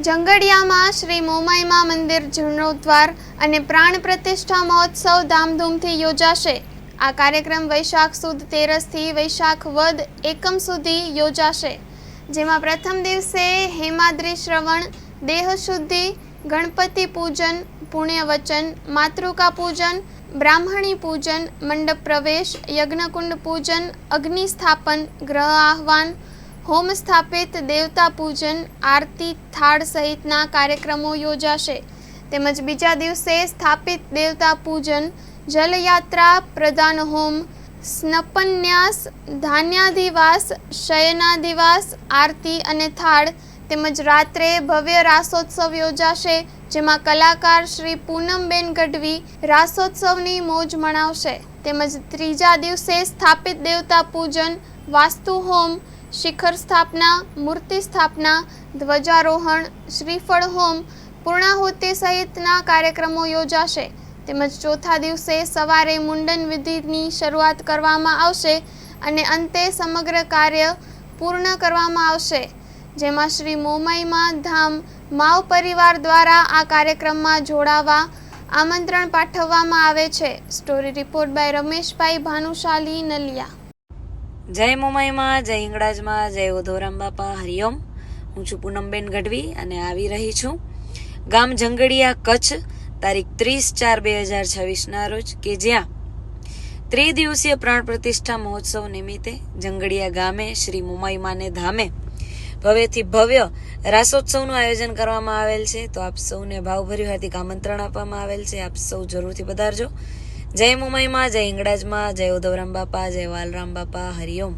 જંગડિયામાં શ્રી મોમાઈમા મંદિર જીર્ણોદ્ધાર અને પ્રાણ પ્રતિષ્ઠા મહોત્સવ ધામધૂમથી યોજાશે। આ કાર્યક્રમ વૈશાખ સુદ 13 થી વૈશાખ વદ 1 સુધી યોજાશે, જેમાં પ્રથમ દિવસે હેમાદ્રી શ્રવણ, દેહ શુદ્ધિ, ગણપતિ પૂજન, પુણ્યવચન, માતૃકા પૂજન, બ્રાહ્મણી પૂજન, મંડપ પ્રવેશ, યજ્ઞકુંડ પૂજન, અગ્નિ સ્થાપન, ગ્રહ આહ્વાન, હોમ સ્થાપિત, દેવતા પૂજન, આરતી, થાળ સહિતના કાર્યક્રમો યોજાશે। તેમજ બીજા દિવસે સ્થાપિત દેવતા પૂજન, જલયાત્રા, પ્રધાન હોમ, સ્નપન્યાસ, ધાન્યાધિવાસ, શયનાધિવાસ, આરતી અને થાળ તેમજ રાત્રે ભવ્ય રાસોત્સવ યોજાશે, જેમાં કલાકાર શ્રી પૂનમબેન ગઢવી રાસોત્સવની મોજ મનાવશે। તેમજ ત્રીજા દિવસે સ્થાપિત દેવતા પૂજન, વાસ્તુ હોમ, શિખર સ્થાપના, મૂર્તિ સ્થાપના, ધ્વજારોહણ, શ્રીફળ હોમ, પૂર્ણાહુતિ સહિતના કાર્યક્રમો યોજાશે। તેમજ ચોથા દિવસે સવારે મુંડન વિધિની શરૂઆત કરવામાં આવશે અને અંતે સમગ્ર કાર્ય પૂર્ણ કરવામાં આવશે, જેમાં શ્રી મોમાઈમા ધામ માવ પરિવાર દ્વારા આ કાર્યક્રમમાં જોડાવા આમંત્રણ પાઠવવામાં આવે છે। Story report by Rameshbhai Bhanushali, Naliya. જય મોમાઈમાં, જય હિંગળાજમાં, જય ઓધોરામ બાપા, હરિઓમ। હું છું પૂનમબેન ગઢવી અને આવી રહી છું ગામ જંગડિયા, કચ્છ, તારીખ 30/4/2026ના રોજ, કે જ્યાં ત્રિદિવસીય પ્રાણ પ્રતિષ્ઠા મહોત્સવ નિમિત્તે જંગડિયા ગામે શ્રી મોમાઈમાને ધામે ભવ્યથી ભવ્ય રાસોત્સવનું આયોજન કરવામાં આવેલ છે। તો આપ સૌને ભાવભર્યું હાર્દિક આમંત્રણ આપવામાં આવેલ છે। આપ સૌ જરૂરથી પધારજો। જય મોમાઈમાં, જય હિંગળાજમાં, જય ઉધવરામ બાપા, જય વાલરામ બાપા, હરિઓમ।